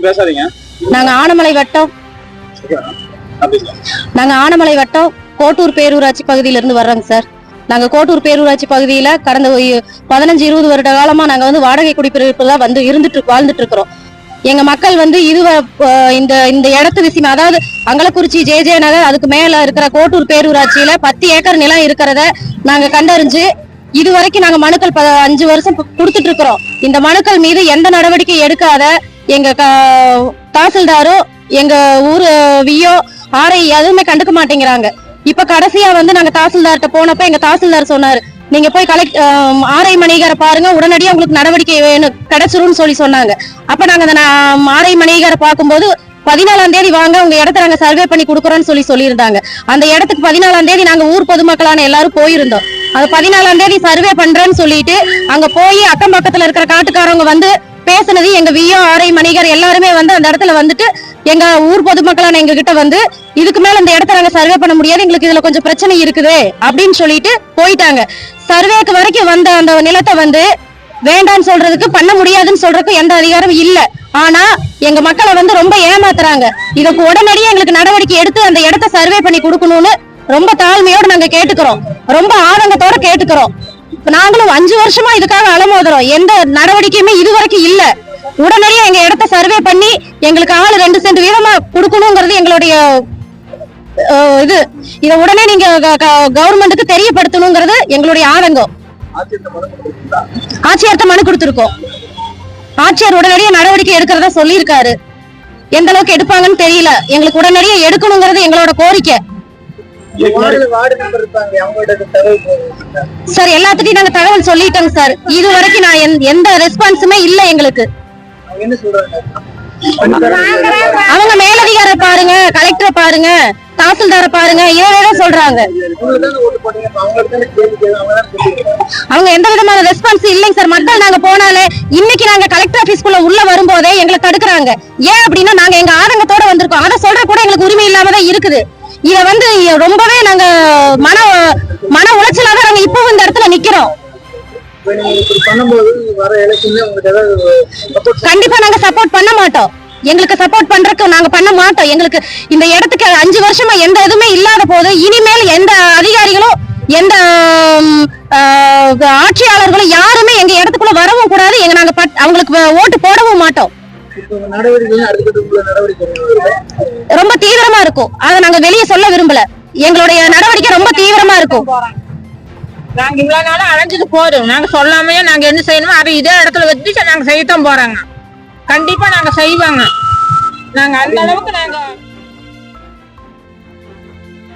பேசாதீங்க. நாங்க ஆனமலை வட்டம் கோட்டூர் பேரூராட்சி பகுதியிலிருந்து வர்றோங்க சார். நாங்க கோட்டூர் பேரூராட்சி பகுதியில கடந்த 15-20 வருட காலமா நாங்க வாடகை குடியிருப்புல வாழ்ந்துட்டு இருக்கிறோம். எங்க மக்கள் இந்த இடத்து விஷயம், அதாவது அங்கலக்குறிச்சி ஜே நகர் அதுக்கு மேல இருக்கிற கோட்டூர் பேரூராட்சியில 10 ஏக்கர் நிலம் இருக்கிறத நாங்க கண்டறிஞ்சு இதுவரைக்கும் நாங்க மனுக்கள் 5 வருஷம் கொடுத்துட்டு இருக்கிறோம். இந்த மனுக்கள் மீது எந்த நடவடிக்கை எடுக்காத எங்க தாசில்தாரோ எங்க ஊர் வியோ ஆர்ஐ எதுவுமே கண்டுக்க மாட்டேங்கிறாங்க. இப்ப கடைசியா நாங்க தாசில்தார்கிட்ட போனப்ப எங்க தாசில்தார் சொன்னாரு, நீங்க போய் ஆர்ஐ மணிகரை பாருங்க, உடனடியாக உங்களுக்கு நடவடிக்கை கிடைச்சிரும் சொன்னாங்க. அப்ப நாங்க அந்த ஆர்ஐ மணிகரை பார்க்கும்போது 14ஆம் தேதி வாங்க, உங்க இடத்த நாங்க சர்வே பண்ணி கொடுக்குறோம்னு சொல்லியிருந்தாங்க. அந்த இடத்துக்கு 14ஆம் தேதி நாங்க ஊர் பொதுமக்களான எல்லாரும் போயிருந்தோம். அது 14ஆம் தேதி சர்வே பண்றேன்னு சொல்லிட்டு அங்க போய் அக்கம் பக்கத்துல இருக்கிற காட்டுக்காரவங்க பேசுனது எங்க வியோ ஆர்ஐ மணிகர் எல்லாருமே அந்த இடத்துல எங்க ஊர் பொதுமக்களான எங்க கிட்ட இதுக்கு மேல இந்த இடத்த நாங்க சர்வே பண்ண முடியாது, எங்களுக்கு இதுல கொஞ்சம் பிரச்சனை இருக்குது அப்படின்னு சொல்லிட்டு போயிட்டாங்க. சர்வேக்கு வரைக்கும் வந்த அந்த நிலத்தை வேண்டான்னு சொல்றதுக்கு, பண்ண முடியாதுன்னு சொல்றதுக்கு எந்த அதிகாரம் இல்ல. ஆனா எங்க மக்களை ரொம்ப ஏமாத்துறாங்க. இதுக்கு உடனடியே எங்களுக்கு நடவடிக்கை எடுத்து அந்த இடத்த சர்வே பண்ணி கொடுக்கணும்னு ரொம்ப தாழ்மையோட நாங்க கேட்டுக்கிறோம், ரொம்ப ஆதங்கத்தோட கேட்டுக்கிறோம். நாங்களும் 5 வருஷமா இதுக்காக அலமோதுறோம், எந்த நடவடிக்கையுமே இதுவரைக்கும் இல்ல. உடனடியே எங்க இடத்த சர்வே பண்ணி எங்களுக்கு ஆளு 2 சென்ட் வீதமா கொடுக்கணுங்கிறது எங்களுடைய இத உடனே நீங்க கவர்மெண்ட்டுக்கு தெரியப்படுத்தணுங்கிறது எங்களுடைய ஆதங்கம். ஆட்சியர்கிட்ட மனு கொடுத்திருக்கோம். ஆட்சியர் உடனடியே நடவடிக்கை எடுக்கிறதா சொல்லியிருக்காரு. எந்த அளவுக்கு எடுப்பாங்கன்னு தெரியல. எங்களுக்கு உடனடியே எடுக்கணுங்கிறது எங்களோட கோரிக்கை. சார் எல்லாத்துட்டையும் நாங்க தகவல் சொல்லிட்டோங்க சார். இது வரைக்கும் நான் எந்த ரெஸ்பான்ஸுமே இல்ல எங்களுக்கு. அவங்க மேலதிகார பாருங்க, கலெக்டரை பாருங்க, தாசில்தார பாருங்க, இவதான் சொல்றாங்க. அவங்க எந்த விதமான ரெஸ்பான்ஸ் இல்லைங்க சார். மக்கள் நாங்க போனாலே, இன்னைக்கு நாங்க கலெக்டர் ஆபீஸ்க்குள்ள உள்ள வரும்போதே எங்களை தடுக்கிறாங்க. ஏன் அப்படின்னா நாங்க எங்க ஆதங்கத்தோட வந்திருக்கோம். அதை சொல்ற கூட எங்களுக்கு உரிமை இல்லாமதான் இருக்குது. இத ரொம்பவே நாங்க மன உளைச்சலாக நாங்க இப்பவும் இந்த இடத்துல நிக்கிறோம். கண்டிப்பா நாங்க சப்போர்ட் பண்ண மாட்டோம். எங்களுக்கு சப்போர்ட் பண்றதுக்கு நாங்க பண்ண மாட்டோம். எங்களுக்கு இந்த இடத்துக்கு 5 வருஷமா எந்த எதுவுமே இல்லாத போது இனிமேல் எந்த அதிகாரிகளும் எந்த ஆட்சியாளர்களும் யாருமே எங்க இடத்துக்குள்ள வரவும் கூடாது. நாங்க அவங்களுக்கு ஓட்டு போடவும் மாட்டோம். ரொம்ப தீவிரமா இருக்கும். அதை நாங்க வெளியே சொல்ல விரும்பல. எங்களுடைய நடவடிக்கை ரொம்ப தீவிரமா இருக்கும். நாங்க இவ்வளவு நாளும் அலைஞ்சிட்டு போறோம். நாங்க சொல்லாமையே நாங்க என்ன செய்யணுமோ அதை இதே இடத்துல வச்சு நாங்க செய்யத்தான் போறாங்க. கண்டிப்பா நாங்க செய்வாங்க. நாங்க அந்த அளவுக்கு நாங்க